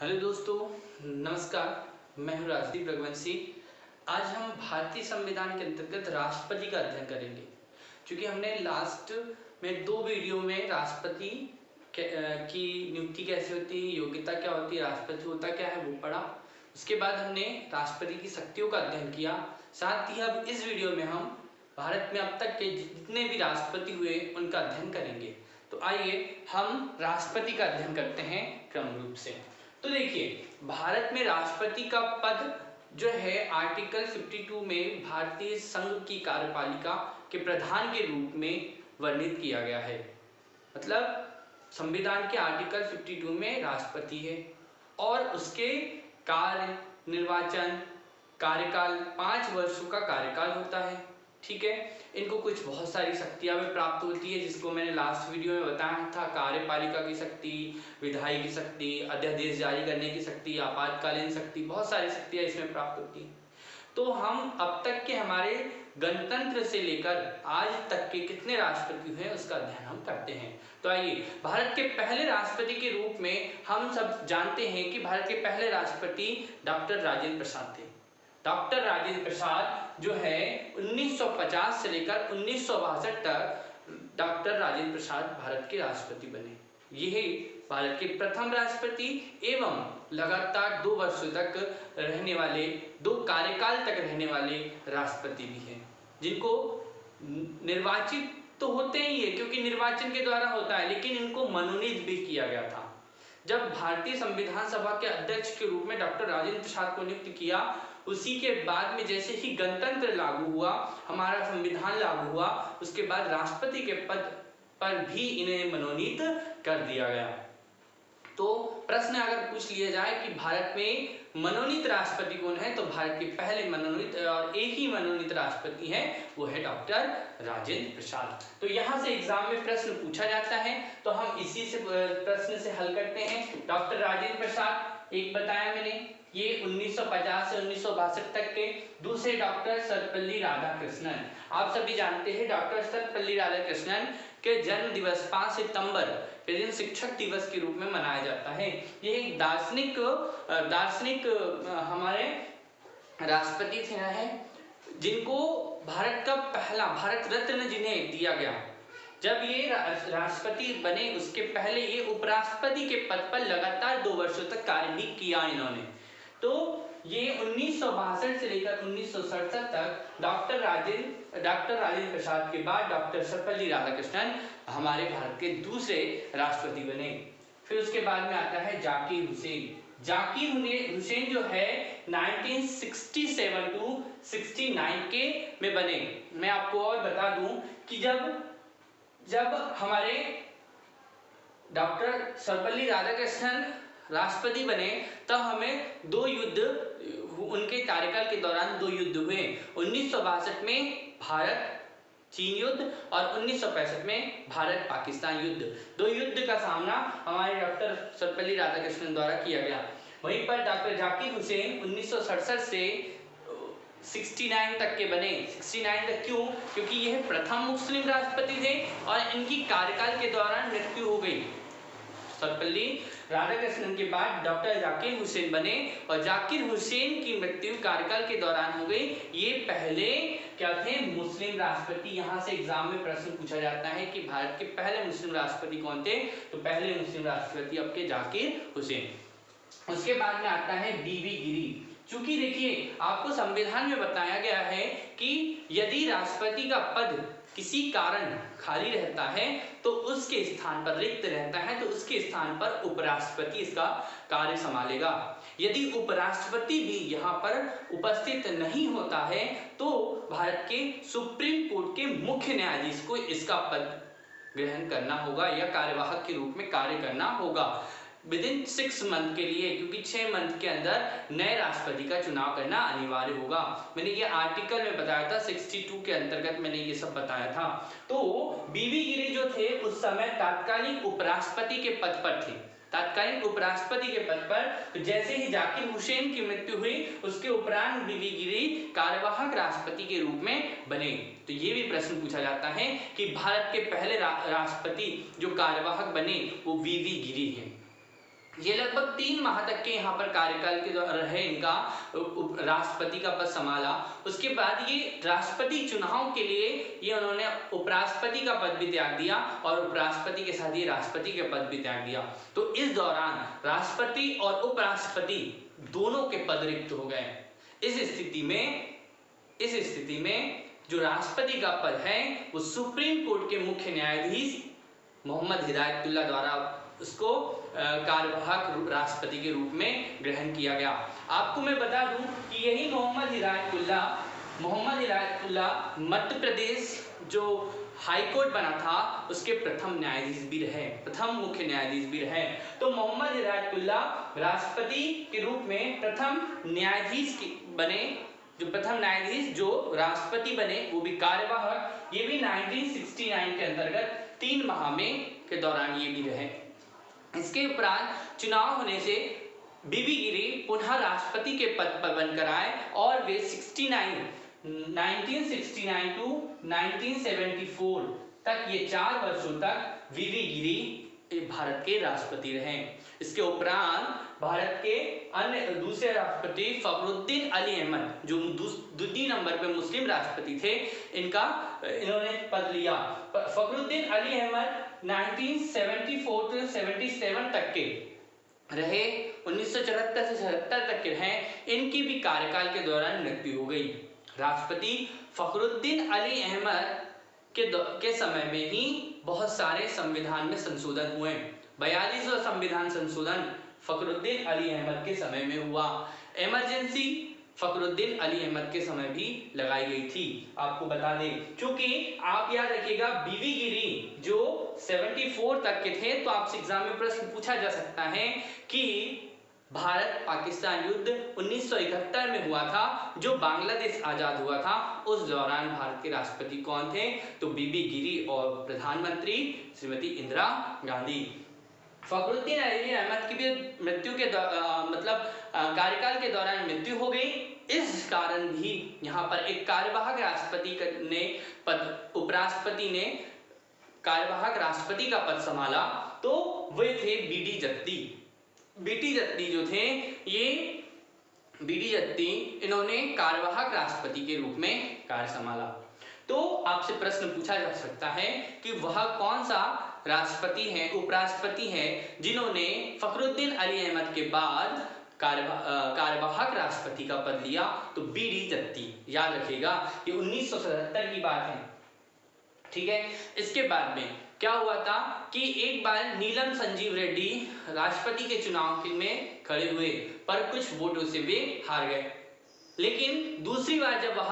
Hello दोस्तों, नमस्कार। मैं हूँ राजदीप रघुवंशी। आज हम भारतीय संविधान के अंतर्गत राष्ट्रपति का अध्ययन करेंगे। क्योंकि हमने लास्ट में 2 वीडियो में राष्ट्रपति की नियुक्ति कैसे होती है, योग्यता क्या होती है, राष्ट्रपति होता क्या है वो पढ़ा। उसके बाद हमने राष्ट्रपति की शक्तियों का अध्ययन किया। साथ ही अब इस वीडियो में हम भारत में अब तक के जितने भी राष्ट्रपति हुए उनका अध्ययन करेंगे। तो आइए हम राष्ट्रपति का अध्ययन करते हैं क्रम रूप से। तो देखिए, भारत में राष्ट्रपति का पद जो है आर्टिकल 52 में भारतीय संघ की कार्यपालिका के प्रधान के रूप में वर्णित किया गया है। मतलब संविधान के आर्टिकल 52 में राष्ट्रपति है और उसके कार्य, निर्वाचन, कार्यकाल 5 वर्षों का कार्यकाल होता है। ठीक है, इनको कुछ बहुत सारी शक्तियां भी प्राप्त होती है, जिसको मैंने लास्ट वीडियो में बताया था। कार्यपालिका की शक्ति, विधायी की शक्ति, अध्यादेश जारी करने की शक्ति, आपातकालीन शक्ति, बहुत सारी शक्तियां इसमें प्राप्त होती हैं। तो हम अब तक के हमारे गणतंत्र से लेकर आज तक के कितने राष्ट्रपति हुए उसका अध्ययन हम करते हैं। तो आइए, भारत के पहले राष्ट्रपति के रूप में हम सब जानते हैं कि भारत के पहले राष्ट्रपति डॉक्टर राजेंद्र प्रसाद थे। डॉक्टर राजेंद्र प्रसाद जो है 1950 से लेकर 1962 तक डॉक्टर राजेंद्र प्रसाद भारत के राष्ट्रपति बने। यही भारत के प्रथम राष्ट्रपति एवं लगातार 2 वर्षों तक रहने वाले, 2 कार्यकाल तक रहने वाले राष्ट्रपति भी हैं, जिनको निर्वाचित तो होते ही है क्योंकि निर्वाचन के द्वारा होता है, लेकिन इनको मनोनीत भी किया गया था। जब भारतीय संविधान सभा के अध्यक्ष के रूप में डॉक्टर राजेंद्र प्रसाद को नियुक्त किया, उसी के बाद में जैसे ही गणतंत्र लागू हुआ, हमारा संविधान लागू हुआ, उसके बाद राष्ट्रपति के पद पर भी इन्हें मनोनीत कर दिया गया। तो प्रश्न अगर पूछ लिया जाए कि भारत में मनोनीत राष्ट्रपति कौन है, तो भारत के पहले मनोनीत और एक ही मनोनीत राष्ट्रपति हैं, वो है डॉक्टर राजेंद्र प्रसाद। तो यहाँ से एग्जाम में प्रश्न पूछा जाता है, तो हम इसी से प्रश्न से हल करते हैं। डॉक्टर राजेंद्र प्रसाद एक बताया मैंने, ये 1950 से 1962 तक के। दूसरे डॉक्टर सर्वपल्ली राधाकृष्णन, आप सभी जानते हैं डॉक्टर सर्वपल्ली राधाकृष्णन के जन्म दिवस 5 सितंबर के दिन शिक्षक दिवस के रूप में मनाया जाता है। ये एक दार्शनिक हमारे राष्ट्रपति थे हैं, जिनको भारत का पहला भारत रत्न जिन्हें दिया गया। जब ये राष्ट्रपति बने उसके पहले ये उपराष्ट्रपति के पद पर लगातार 2 वर्षों तक कार्य भी किया इन्होंने। तो ये 1962 से लेकर 1967 तक डॉक्टर राजेंद्र प्रसाद के बाद डॉक्टर सर्वपल्ली राधाकृष्णन हमारे भारत के दूसरे राष्ट्रपति बने। फिर उसके बाद में आता है जाकिर हुसैन। जाकिर हुसैन जो है 1967 टू 69 के में बने। मैं आपको और बता दूं कि जब हमारे डॉक्टर सर्वपल्ली राधाकृष्णन राष्ट्रपति बने तब हमें 2 युद्ध, उनके कार्यकाल के दौरान 2 युद्ध हुए। 1962 में भारत चीन युद्ध और 1965 में भारत पाकिस्तान युद्ध। 2 युद्ध का सामना हमारे डॉक्टर सर्वपल्ली राधाकृष्णन द्वारा किया गया। वहीं पर डॉक्टर जाकिर हुसैन 1967 से 69 तक के बने। 69 तक क्यों? क्योंकि यह प्रथम मुस्लिम राष्ट्रपति थे और इनकी कार्यकाल के दौरान मृत्यु हो गई। सर्वपल्ली राधाकृष्णन के बाद डॉक्टर जाकिर हुसैन बने और जाकिर हुसैन की मृत्यु कार्यकाल के दौरान हो गई। ये पहले क्या थे? मुस्लिम राष्ट्रपति। यहाँ से एग्जाम में प्रश्न पूछा जाता है कि भारत के पहले मुस्लिम राष्ट्रपति कौन थे, तो पहले मुस्लिम राष्ट्रपति आपके जाकिर हुसैन। उसके बाद में आता है बीवी गिरी। चूंकि देखिए, आपको संविधान में बताया गया है कि यदि राष्ट्रपति का पद किसी कारण खाली रहता है तो उसके स्थान पर रिक्त रहता है, तो उसके स्थान पर उपराष्ट्रपति इसका कार्य संभालेगा। यदि उपराष्ट्रपति भी यहाँ पर उपस्थित नहीं होता है तो भारत के सुप्रीम कोर्ट के मुख्य न्यायाधीश को इसका पद ग्रहण करना होगा या कार्यवाहक के रूप में कार्य करना होगा विदिन 6 मंथ के लिए, क्योंकि 6 मंथ के अंदर नए राष्ट्रपति का चुनाव करना अनिवार्य होगा। मैंने ये आर्टिकल में बताया था, 62 के अंतर्गत मैंने ये सब बताया था। तो बीवी गिरी जो थे उस समय तात्कालिक उपराष्ट्रपति के पद पर थे, तात्कालिक उपराष्ट्रपति के पद पर। तो जैसे ही जाकिर हुसैन की मृत्यु हुई उसके उपरांत बीवी गिरी कार्यवाहक राष्ट्रपति के रूप में बने। तो ये भी प्रश्न पूछा जाता है कि भारत के पहले राष्ट्रपति जो कार्यवाहक बने वो बीवी गिरी हैं। ये लगभग 3 माह तक के यहाँ पर कार्यकाल के रहे, इनका राष्ट्रपति का पद संभाला। उसके बाद ये राष्ट्रपति चुनाव के लिए ये उन्होंने उपराष्ट्रपति का पद भी त्याग दिया और उपराष्ट्रपति के साथ ये राष्ट्रपति के पद भी त्याग दिया। तो इस दौरान राष्ट्रपति और उपराष्ट्रपति दोनों के पद रिक्त हो गए। इस स्थिति में जो राष्ट्रपति का पद है वो सुप्रीम कोर्ट के मुख्य न्यायाधीश मोहम्मद हिदायतुल्लाह द्वारा उसको कार्यवाहक राष्ट्रपति के रूप में ग्रहण किया गया। आपको मैं बता दूं कि यही मोहम्मद हिदायतुल्लाह मध्य प्रदेश जो हाई कोर्ट बना था उसके प्रथम न्यायाधीश भी रहे, प्रथम मुख्य न्यायाधीश भी रहे। तो मोहम्मद हिदायतुल्लाह राष्ट्रपति के रूप में प्रथम न्यायाधीश बने, जो प्रथम न्यायाधीश जो राष्ट्रपति बने वो भी कार्यवाहक, ये भी 1969 के अंतर्गत 3 माह में के दौरान ये भी रहे। इसके उपरांत चुनाव होने से बीबी गिरी पुनः राष्ट्रपति के पद पर बनकर आए और वे 1969 टू 1974 तक ये 4 वर्षों तक बीबी गिरी भारत के राष्ट्रपति रहे। इसके उपरांत भारत के अन्य दूसरे राष्ट्रपति फखरुद्दीन अली अहमद जो द्वितीय नंबर पर मुस्लिम राष्ट्रपति थे, इन्होंने पद लिया। फखरुद्दीन अली अहमद 1974 से 77 तक के रहे, 1974 से 77 तक के रहे। इनकी भी कार्यकाल के दौरान मृत्यु हो गई। राष्ट्रपति फखरुद्दीन अली अहमद के समय में ही बहुत सारे संविधान में संशोधन हुए। 42वां संविधान संशोधन फखरुद्दीन अली अहमद के समय में हुआ। इमरजेंसी फखरुद्दीन अली अहमद के समय भी लगाई गई थी। आपको बता दें, क्योंकि आप याद रखिएगा बीबी गिरी जो 74 तक के थे, तो आपसे एग्जाम में प्रश्न पूछा जा सकता है कि भारत पाकिस्तान युद्ध 1971 में हुआ था, जो बांग्लादेश आजाद हुआ था, उस दौरान भारत के राष्ट्रपति कौन थे? तो बीबी गिरी और प्रधानमंत्री श्रीमती इंदिरा गांधी। फखरुद्दीन अली अहमद की भी मृत्यु के कार्यकाल के दौरान मृत्यु हो गई। इस कारण भी यहाँ पर एक कार्यवाहक राष्ट्रपति ने उपराष्ट्रपति ने कार्यवाहक राष्ट्रपति का पद संभाला, तो वे थे बीडी जत्ती। बीडी जत्ती जो थे, ये बीडी जत्ती इन्होंने कार्यवाहक राष्ट्रपति के रूप में कार्य संभाला। तो आपसे प्रश्न पूछा जा सकता है कि वह कौन सा राष्ट्रपति है, उपराष्ट्रपति है, जिन्होंने फखरुद्दीन अली अहमद के बाद कार्यवाहक राष्ट्रपति का पद लिया? तो बीडी जत्ती। याद रखिएगा ये 1977 की बात है, ठीक है। इसके बाद में क्या हुआ था कि एक बार नीलम संजीव रेड्डी राष्ट्रपति के चुनाव में खड़े हुए, पर कुछ वोटों से वे हार गए। लेकिन दूसरी बार जब वह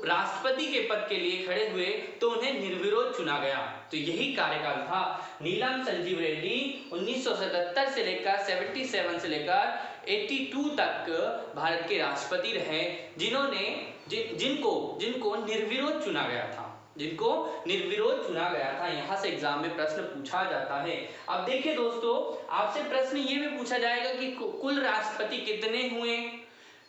राष्ट्रपति के पद के लिए खड़े हुए तो उन्हें निर्विरोध चुना गया। तो यही कार्यकाल था। नीलम संजीव रेड्डी 1977 से लेकर 77 से लेकर 82 तक भारत के राष्ट्रपति रहे, जिनको निर्विरोध चुना गया था, यहाँ से एग्जाम में प्रश्न पूछा जाता है। अब देखिए दोस्तों, आपसे प्रश्न ये भी पूछा जाएगा कि कुल राष्ट्रपति कितने हुए,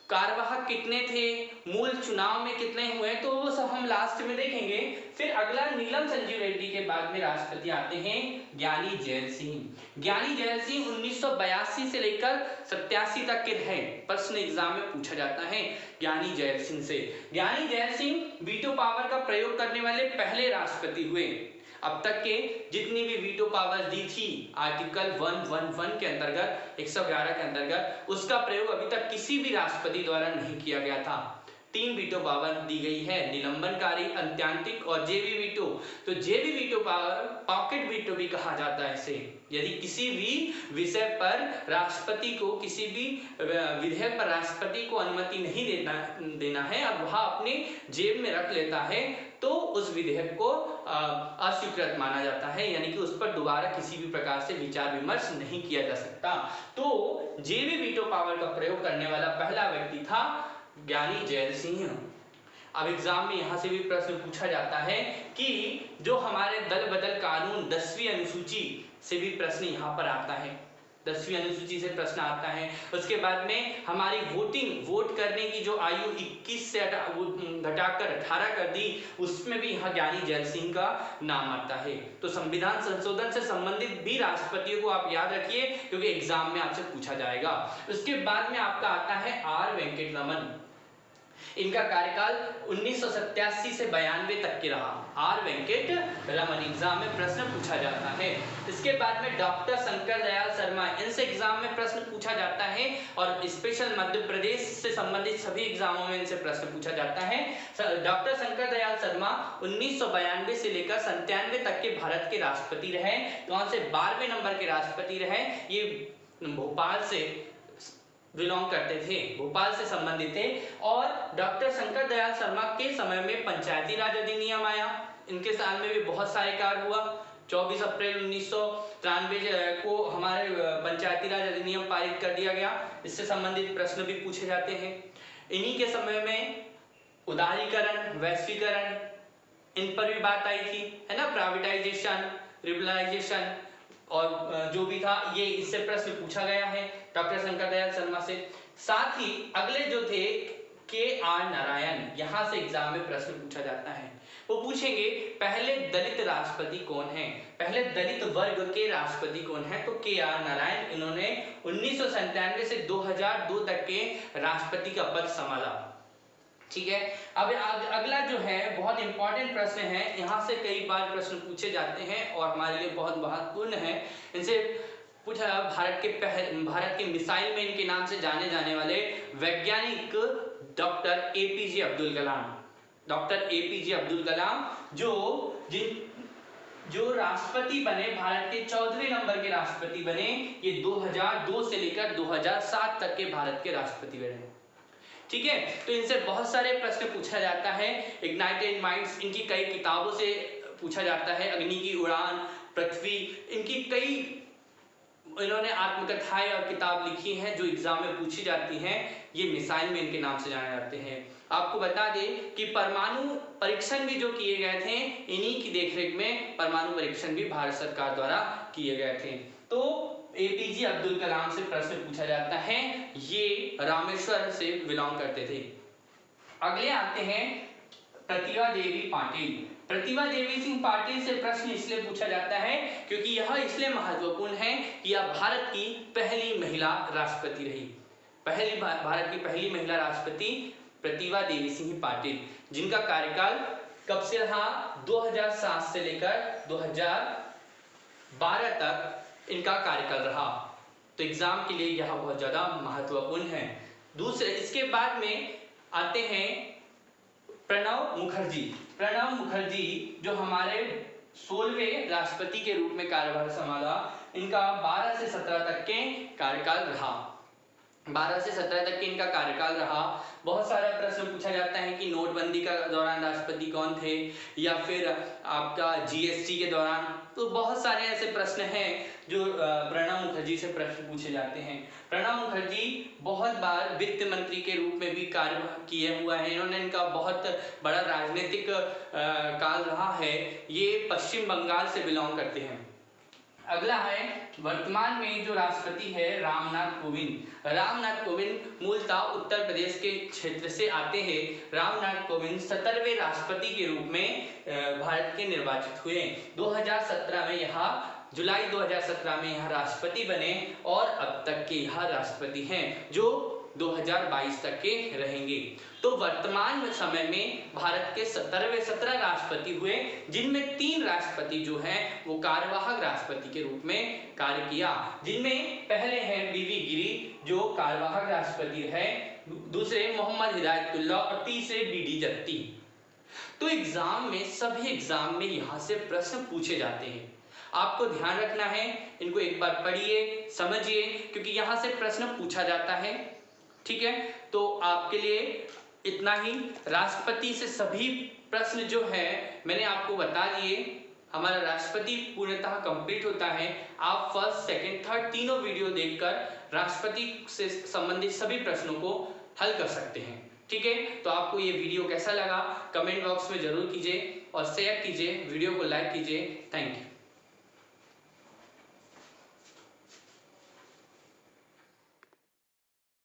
कार्यवाहक कितने थे, मूल चुनाव में कितने हुए, तो वो सब हम लास्ट में देखेंगे। फिर अगला नीलम संजीव रेड्डी के बाद में राष्ट्रपति आते हैं ज्ञानी जैल सिंह। ज्ञानी जैल सिंह 1982 से लेकर 87 तक के रहे। प्रश्न एग्जाम में पूछा जाता है ज्ञानी जैल सिंह से। ज्ञानी जैल सिंह वीटो पावर का प्रयोग करने वाले पहले राष्ट्रपति हुए। अब तक के जितनी भी वीटो पावर दी थी आर्टिकल 111 के अंतर्गत, 111 के अंतर्गत, उसका प्रयोग अभी तक किसी भी राष्ट्रपति द्वारा नहीं किया गया था। 3 वीटो पावर दी गई है, निलंबनकारी, अंत्यांतिक और जेबी वीटो। तो जेबी वीटो पावर पॉकेट वीटो भी कहा जाता है इसे। यदि किसी भी विषय पर राष्ट्रपति को, किसी भी विधेयक पर राष्ट्रपति को अनुमति नहीं देना है और वह अपने जेब में रख लेता है, तो उस विधेयक को अस्वीकृत माना जाता है, यानी कि उस पर दोबारा किसी भी प्रकार से विचार विमर्श नहीं किया जा सकता। तो जेबी वीटो पावर का प्रयोग करने वाला पहला व्यक्ति था ज्ञानी जैल सिंह। अब एग्जाम में यहाँ से भी प्रश्न पूछा जाता है कि जो हमारे दल बदल कानून 10वीं अनुसूची से भी प्रश्न यहाँ पर आता है। 10वीं अनुसूची से प्रश्न आता है। उसके बाद में हमारी वोट करने की जो आयु 21 से घटाकर 18 कर दी, उसमें भी यहाँ ज्ञानी जैल सिंह का नाम आता है। तो संविधान संशोधन से संबंधित भी राष्ट्रपतियों को आप याद रखिए, क्योंकि एग्जाम में आपसे पूछा जाएगा। उसके बाद में आपका आता है आर वेंकट रमन। इनका कार्यकाल 1987 से 92 तक के रहा। आर वेंकट रमन, एग्जाम में प्रश्न पूछा जाता है। इसके बाद में डॉक्टर शंकर दयाल शर्मा, इनसे एग्जाम में प्रश्न पूछा जाता है और स्पेशल मध्य प्रदेश से संबंधित सभी एग्जामों में इनसे प्रश्न पूछा जाता है। डॉक्टर शंकर दयाल शर्मा 1992 से लेकर 97 तक के भारत के राष्ट्रपति रहे। कौन से 12वें नंबर के राष्ट्रपति रहे। ये भोपाल से बिलोंग करते थे, भोपाल से संबंधित थे। और डॉक्टर शंकर दयाल शर्मा के समय में पंचायती राज अधिनियम आया। इनके साल में भी बहुत सारे कार्य हुआ। 24 अप्रैल 1993 को हमारे पंचायती राज अधिनियम पारित कर दिया गया। इससे संबंधित प्रश्न भी पूछे जाते हैं। इन्हीं के समय में उदारीकरण, वैश्वीकरण, इन पर भी बात आई थी, है ना, प्राइवेटाइजेशन, लिबरलाइजेशन और जो भी था, ये इससे प्रश्न पूछा गया है डॉक्टर शंकर दयाल शर्मा से। साथ ही अगले जो थे के.आर. नारायण, यहां से एग्जाम में प्रश्न पूछा जाता है। वो पूछेंगे पहले दलित राष्ट्रपति कौन है, पहले दलित वर्ग के राष्ट्रपति कौन है। तो के.आर. नारायण, इन्होंने 1997 से 2002 तक के राष्ट्रपति का पद संभाला। ठीक है। अब अगला जो है बहुत इंपॉर्टेंट प्रश्न है, यहाँ से कई बार प्रश्न पूछे जाते हैं और हमारे लिए बहुत महत्वपूर्ण है। इनसे पूछा भारत के मिसाइल मैन के नाम से जाने जाने वाले वैज्ञानिक doctor APJ Abdul Kalam. Doctor APJ Abdul Kalam जो राष्ट्रपति बने, भारत के 14वें नंबर के राष्ट्रपति बने। ये 2002 से लेकर 2007 तक के भारत के राष्ट्रपति बने। ठीक है। तो इनसे बहुत सारे प्रश्न पूछा जाता है। इग्नाइटेड माइंड्स, इनकी कई किताबों से पूछा जाता है। अग्नि की उड़ान, पृथ्वी, इनकी कई इन्होंने आत्मकथाएं और किताब लिखी हैं जो एग्जाम में पूछी जाती हैं। ये मिसाइल मैन के नाम से जाने जाते हैं। आपको बता दें कि परमाणु परीक्षण भी जो किए गए थे, इन्हीं की देखरेख में परमाणु परीक्षण भी भारत सरकार द्वारा किए गए थे। तो एपीजे अब्दुल कलाम से प्रश्न पूछा जाता है। ये रामेश्वर से बिलोंग करते थे। अगले आते हैं प्रतिभा देवी पाटिल। प्रतिभा देवी सिंह पाटिल से प्रश्न इसलिए पूछा जाता है क्योंकि यह इसलिए महत्वपूर्ण है कि यह भारत की पहली महिला राष्ट्रपति रही। भारत की पहली महिला राष्ट्रपति प्रतिभा देवी सिंह पाटिल, जिनका कार्यकाल कब से रहा, 2007 से लेकर 2012 तक इनका कार्यकाल रहा। तो एग्जाम के लिए यह बहुत ज्यादा महत्वपूर्ण है। दूसरे, इसके बाद में आते हैं प्रणब मुखर्जी। प्रणब मुखर्जी जो हमारे 16वें राष्ट्रपति के रूप में कार्यभार संभाला। इनका 12 से 17 तक के कार्यकाल रहा। 12 से 17 तक के इनका कार्यकाल रहा। बहुत सारा प्रश्न पूछा जाता है कि नोटबंदी का दौरान राष्ट्रपति कौन थे, या फिर आपका जीएसटी के दौरान। तो बहुत सारे ऐसे प्रश्न हैं जो प्रणब मुखर्जी से प्रश्न पूछे जाते हैं। प्रणब मुखर्जी बहुत बार वित्त मंत्री के रूप में भी कार्य किए हुआ है। इन्होंने इनका बहुत बड़ा राजनीतिक काल रहा है। ये पश्चिम बंगाल से बिलोंग करते हैं। अगला है वर्तमान में जो राष्ट्रपति है रामनाथ कोविंद। रामनाथ कोविंद मूलतः उत्तर प्रदेश के क्षेत्र से आते हैं। रामनाथ कोविंद 17वें राष्ट्रपति के रूप में भारत के निर्वाचित हुए। 2017 में यहाँ जुलाई 2017 में यहाँ राष्ट्रपति बने और अब तक के यहाँ राष्ट्रपति हैं जो 2022 तक के रहेंगे। तो वर्तमान समय में भारत के 17 राष्ट्रपति हुए, जिनमें 3 राष्ट्रपति जो हैं वो कार्यवाहक राष्ट्रपति के रूप में कार्य किया। जिनमें पहले हैं बीवी गिरी जो कार्यवाहक राष्ट्रपति है, दूसरे मोहम्मद हिदायतुल्लाह और तीसरे बीडी जत्ती। तो एग्जाम में सभी एग्जाम में यहाँ से प्रश्न पूछे जाते हैं। आपको ध्यान रखना है, इनको एक बार पढ़िए, समझिए, क्योंकि यहाँ से प्रश्न पूछा जाता है। ठीक है। तो आपके लिए इतना ही। राष्ट्रपति से सभी प्रश्न जो है मैंने आपको बता दिए। हमारा राष्ट्रपति पूर्णतः कंप्लीट होता है। आप फर्स्ट, सेकंड, थर्ड तीनों वीडियो देखकर राष्ट्रपति से संबंधित सभी प्रश्नों को हल कर सकते हैं। ठीक है। तो आपको ये वीडियो कैसा लगा कमेंट बॉक्स में जरूर कीजिए और शेयर कीजिए, वीडियो को लाइक कीजिए। Thank you.